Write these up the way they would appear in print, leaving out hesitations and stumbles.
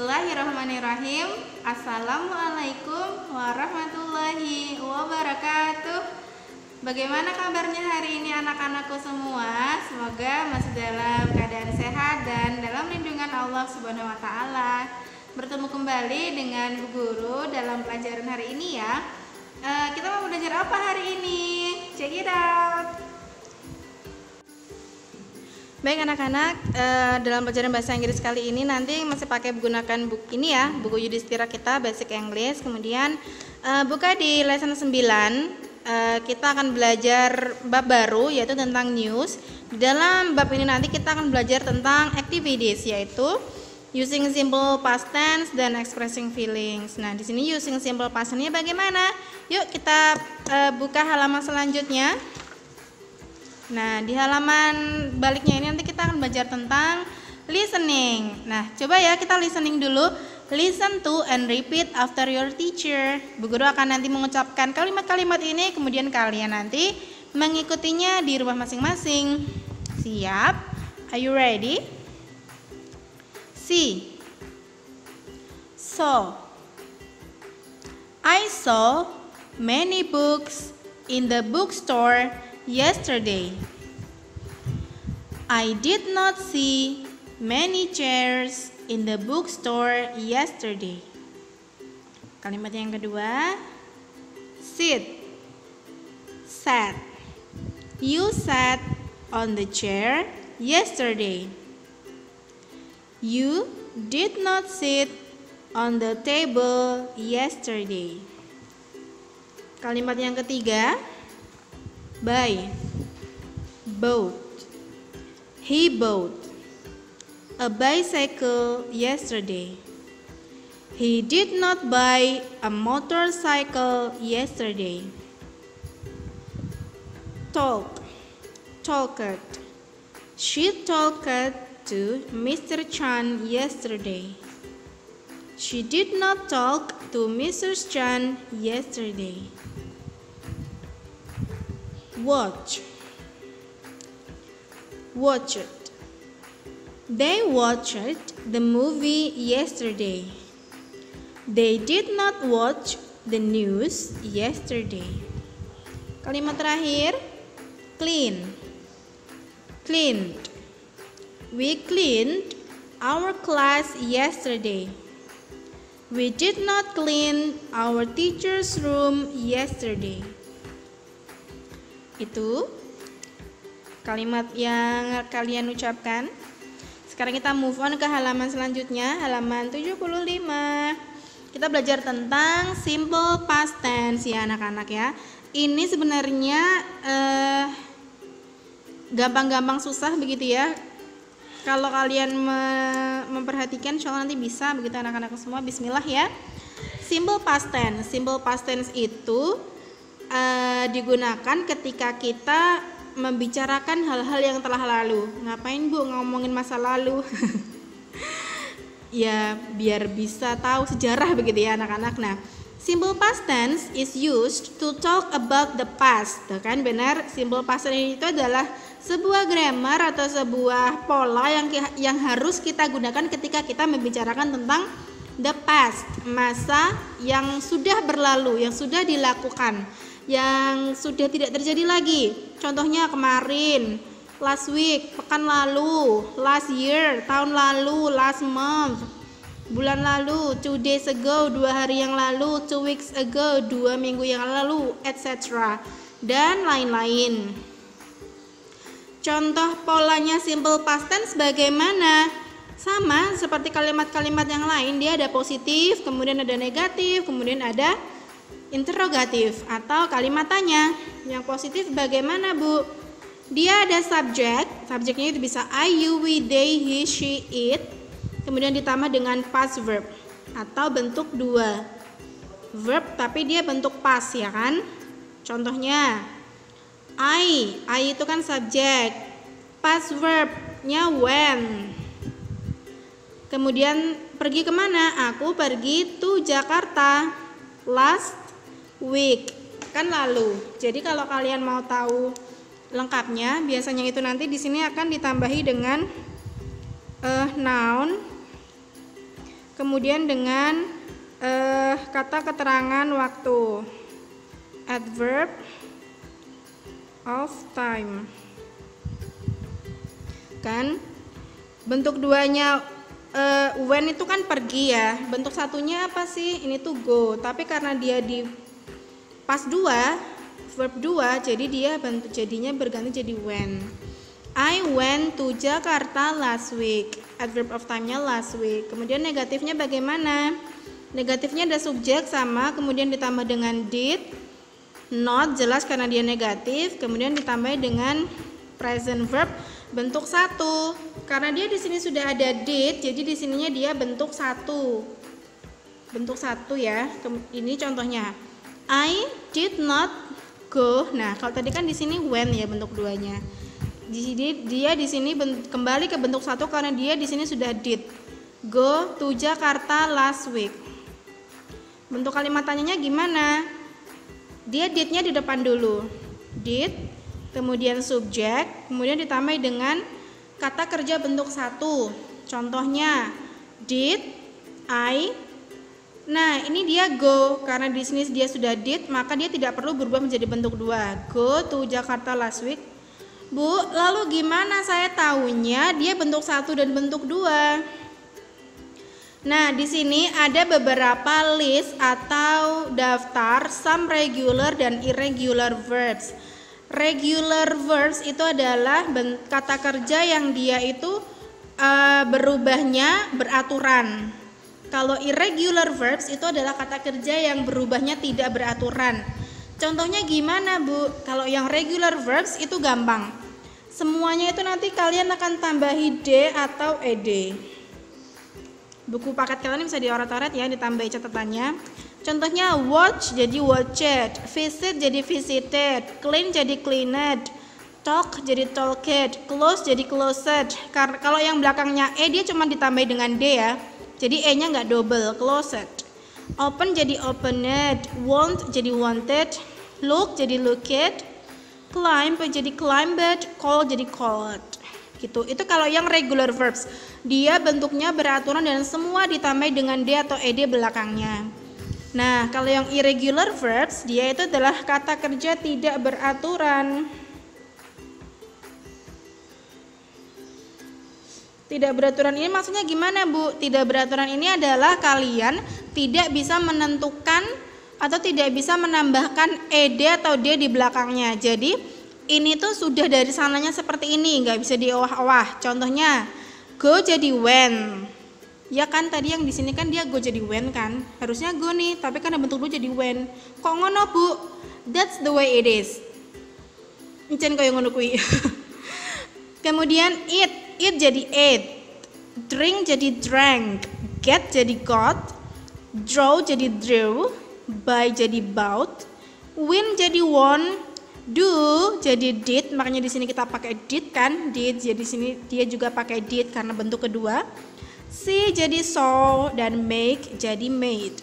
Bismillahirrahmanirrahim. Assalamualaikum warahmatullahi wabarakatuh. Bagaimana kabarnya hari ini anak-anakku semua? Semoga masih dalam keadaan sehat dan dalam lindungan Allah Subhanahu wa taala. Bertemu kembali dengan Bu Guru dalam pelajaran hari ini ya. Kita mau belajar apa hari ini? Check it out. Baik anak-anak, dalam pelajaran bahasa Inggris kali ini nanti masih pakai menggunakan buku ini ya, buku Yudhistira kita Basic English. Kemudian buka di lesson 9, kita akan belajar bab baru yaitu tentang news. Di dalam bab ini nanti kita akan belajar tentang activities yaitu using simple past tense dan expressing feelings. Nah, di sini using simple past tense-nya bagaimana? Yuk kita buka halaman selanjutnya. Nah, di halaman baliknya ini nanti kita akan belajar tentang listening. Nah, coba ya kita listening dulu. Listen to and repeat after your teacher. Bu Guru akan nanti mengucapkan kalimat-kalimat ini, kemudian kalian nanti mengikutinya di rumah masing-masing. Siap? Are you ready? See. So. I saw many books in the bookstore yesterday. I did not see many chairs in the bookstore yesterday. Kalimat yang kedua, sit, sat. You sat on the chair yesterday. You did not sit on the table yesterday. Kalimat yang ketiga, buy, bought. He bought a bicycle yesterday. He did not buy a motorcycle yesterday. Talk, talked. She talked to Mr. Chan yesterday. She did not talk to Mrs. Chan yesterday. Watch, watched. They watched the movie yesterday. They did not watch the news yesterday. Kalimat terakhir, clean, cleaned. We cleaned our class yesterday. We did not clean our teacher's room yesterday. Itu kalimat yang kalian ucapkan. Sekarang kita move on ke halaman selanjutnya, halaman 75. Kita belajar tentang simple past tense ya anak-anak ya. Ini sebenarnya gampang-gampang susah begitu ya. Kalau kalian memperhatikan insya Allah nanti bisa begitu anak-anak semua. Bismillah ya. Simple past tense. Simple past tense itu digunakan ketika kita membicarakan hal-hal yang telah lalu. Ngapain Bu ngomongin masa lalu? Ya biar bisa tahu sejarah begitu ya anak-anak. Nah, simple past tense is used to talk about the past. Tuh kan benar, simple past tense itu adalah sebuah grammar atau sebuah pola yang harus kita gunakan ketika kita membicarakan tentang the past, masa yang sudah berlalu, yang sudah dilakukan, yang sudah tidak terjadi lagi. Contohnya kemarin, last week, pekan lalu, last year, tahun lalu, last month, bulan lalu, 2 days ago, 2 hari yang lalu, 2 weeks ago, 2 minggu yang lalu, etc. Dan lain-lain. Contoh polanya simple past tense bagaimana? Sama seperti kalimat-kalimat yang lain, dia ada positif, kemudian ada negatif, kemudian ada interrogatif atau kalimat tanya. Yang positif bagaimana Bu? Dia ada subjek, subjeknya itu bisa I, you, we, they, he, she, it, kemudian ditambah dengan past verb atau bentuk 2 verb tapi dia bentuk past ya kan. Contohnya I itu kan subjek, past verbnya when. Kemudian pergi kemana? Aku pergi to Jakarta last week, kan lalu. Jadi kalau kalian mau tahu lengkapnya, biasanya itu nanti di sini akan ditambahi dengan noun kemudian dengan kata keterangan waktu, adverb of time. Kan bentuk duanya when itu kan pergi ya, bentuk satunya apa sih? Ini tuh go, tapi karena dia di pas 2, verb 2, jadi dia jadinya berganti jadi when. I went to Jakarta last week. Adverb of time-nya last week. Kemudian negatifnya bagaimana? Negatifnya ada subjek sama, kemudian ditambah dengan did. Not jelas karena dia negatif, kemudian ditambah dengan present verb bentuk 1. Karena dia di sini sudah ada did, jadi di sininya dia bentuk 1. Bentuk 1 ya. Ini contohnya. I did not go. Nah, kalau tadi kan di sini when ya bentuk 2-nya. Jadi dia di sini kembali ke bentuk 1 karena dia di sini sudah did. Go to Jakarta last week. Bentuk kalimat tanyanya gimana? Dia did-nya di depan dulu. Did, kemudian subjek, kemudian ditambah dengan kata kerja bentuk 1. Contohnya did I. Nah, ini dia go karena di sini dia sudah did, maka dia tidak perlu berubah menjadi bentuk 2. Go to Jakarta last week. Bu, lalu gimana saya tahunya dia bentuk 1 dan bentuk 2? Nah, di sini ada beberapa list atau daftar some regular dan irregular verbs. Regular verbs itu adalah kata kerja yang dia itu berubahnya beraturan. Kalau irregular verbs itu adalah kata kerja yang berubahnya tidak beraturan. Contohnya gimana, Bu? Kalau yang regular verbs itu gampang. Semuanya itu nanti kalian akan tambahi D atau ED. Buku paket kalian bisa dioret-oret ya, ditambahi catatannya. Contohnya watch jadi watched, visit jadi visited, clean jadi cleaned, talk jadi talked, close jadi closed. Karena kalau yang belakangnya E dia cuma ditambahi dengan D ya. Jadi E-nya nggak double, closed. Open jadi opened, want jadi wanted, look jadi looked, climb jadi climbed, call jadi called. Gitu. Itu kalau yang regular verbs. Dia bentuknya beraturan dan semua ditambah dengan D atau ED belakangnya. Nah, kalau yang irregular verbs, dia itu adalah kata kerja tidak beraturan. Tidak beraturan ini maksudnya gimana, Bu? Tidak beraturan ini adalah kalian tidak bisa menentukan atau tidak bisa menambahkan ED atau D di belakangnya. Jadi ini tuh sudah dari sananya seperti ini, nggak bisa diowah-owah. Contohnya go jadi when. Ya kan tadi yang di sini kan dia go jadi when kan. Harusnya go nih, tapi kan bentuk dulu jadi when. Kok ngono, Bu? That's the way it is. Encen koyo ngono kuwi. Kemudian eat jadi ate, drink jadi drank, get jadi got, draw jadi drew, buy jadi bought, win jadi won, do jadi did. Makanya di sini kita pakai did kan, did. Jadi sini dia juga pakai did karena bentuk kedua. See jadi saw dan make jadi made.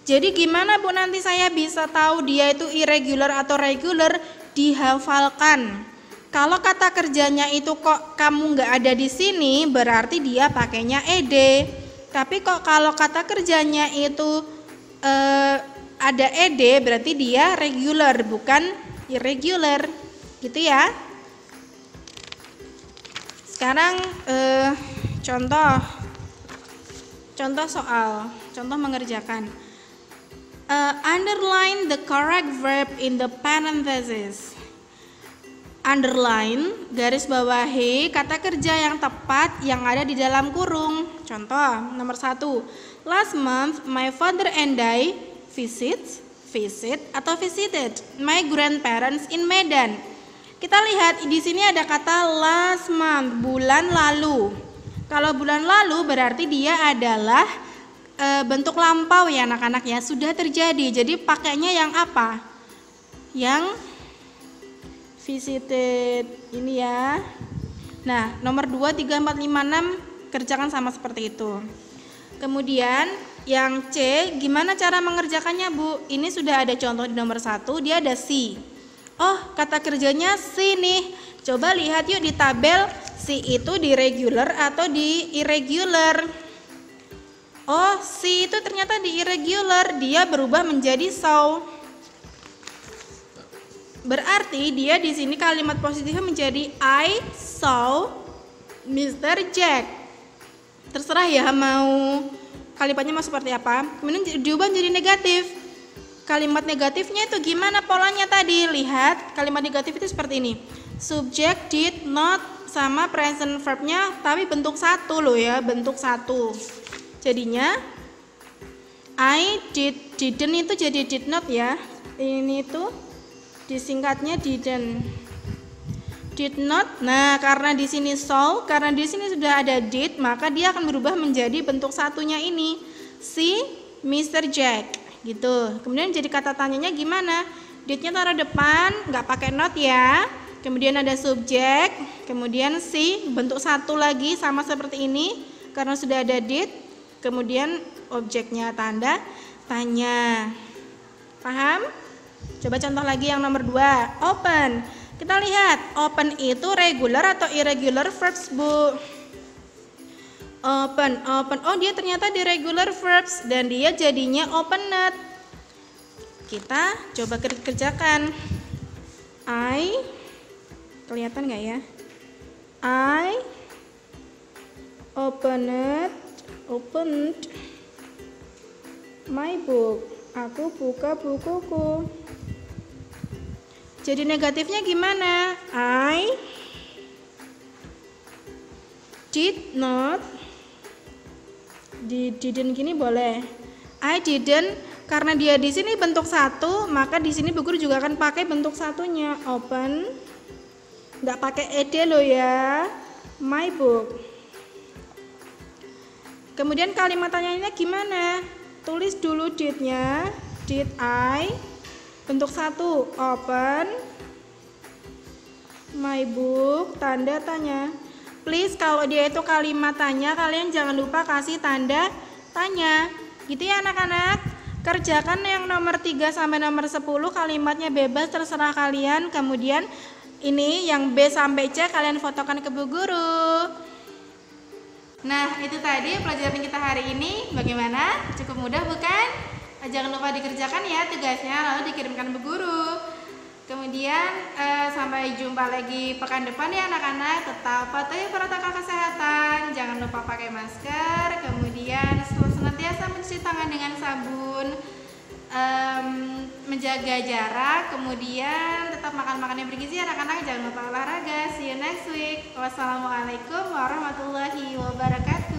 Jadi gimana, Bu, nanti saya bisa tahu dia itu irregular atau regular? Dihafalkan. Kalau kata kerjanya itu kok kamu nggak ada di sini, berarti dia pakainya ED. Tapi kok kalau kata kerjanya itu ada ED, berarti dia regular bukan irregular, gitu ya. Sekarang contoh soal, contoh mengerjakan. Underline the correct verb in the parenthesis. Underline, garis bawahi kata kerja yang tepat yang ada di dalam kurung. Contoh nomor 1. Last month my father and I visit atau visited my grandparents in Medan. Kita lihat di sini ada kata last month, bulan lalu. Kalau bulan lalu berarti dia adalah bentuk lampau ya anak-anak ya, sudah terjadi. Jadi pakainya yang apa? Yang visited ini ya. Nah, nomor 2, 3, 4, 5, 6 kerjakan sama seperti itu. Kemudian yang C, gimana cara mengerjakannya, Bu? Ini sudah ada contoh di nomor 1, dia ada C. Oh, kata kerjanya C nih. Coba lihat yuk di tabel, C itu di regular atau di irregular. Oh, she itu ternyata di irregular, dia berubah menjadi saw. Berarti dia di sini kalimat positifnya menjadi I saw Mr. Jack. Terserah ya mau kalimatnya mau seperti apa. Kemudian diubah menjadi negatif. Kalimat negatifnya itu gimana polanya tadi? Lihat, kalimat negatif itu seperti ini. Subject did not sama present verbnya tapi bentuk satu loh ya, bentuk satu. Jadinya I didn't itu jadi did not ya. Ini tuh disingkatnya didn't. Did not. Nah, karena di sini saw, karena di sini sudah ada did, maka dia akan berubah menjadi bentuk satunya ini. Si Mr. Jack gitu. Kemudian jadi kata tanyanya gimana? Did-nya taruh depan, nggak pakai not ya. Kemudian ada subjek, kemudian si bentuk satu lagi sama seperti ini karena sudah ada did. Kemudian objeknya tanda tanya. Paham? Coba contoh lagi yang nomor 2, open. Kita lihat, open itu regular atau irregular verbs, Bu? Open. Oh, dia ternyata di regular verbs dan dia jadinya opened. Kita coba kerjakan. Kelihatan nggak ya? I opened my book. Aku buka bukuku. Jadi negatifnya gimana? I did not. Didn't gini boleh. I didn't, karena dia di sini bentuk satu, maka di sini Bu Guru juga akan pakai bentuk satunya. Open. Nggak pakai ed loh ya. My book. Kemudian kalimat tanyanya gimana? Tulis dulu did-nya. Did I? Bentuk satu, open my book, tanda tanya. Please kalau dia itu kalimat tanya, kalian jangan lupa kasih tanda tanya. Gitu ya anak-anak. Kerjakan yang nomor 3 sampai nomor 10, kalimatnya bebas terserah kalian. Kemudian ini yang B sampai C kalian fotokan ke Bu Guru. Nah, itu tadi pelajaran kita hari ini. Bagaimana? Cukup mudah bukan? Jangan lupa dikerjakan ya tugasnya, lalu dikirimkan Bu Guru. Kemudian sampai jumpa lagi pekan depan ya anak-anak. Tetap patuhi protokol kesehatan, jangan lupa pakai masker. Kemudian senantiasa mencuci tangan dengan sabun, menjaga jarak. Kemudian tetap makan yang bergizi anak-anak. Jangan lupa olahraga. See you next week. Wassalamualaikum warahmatullahi wabarakatuh.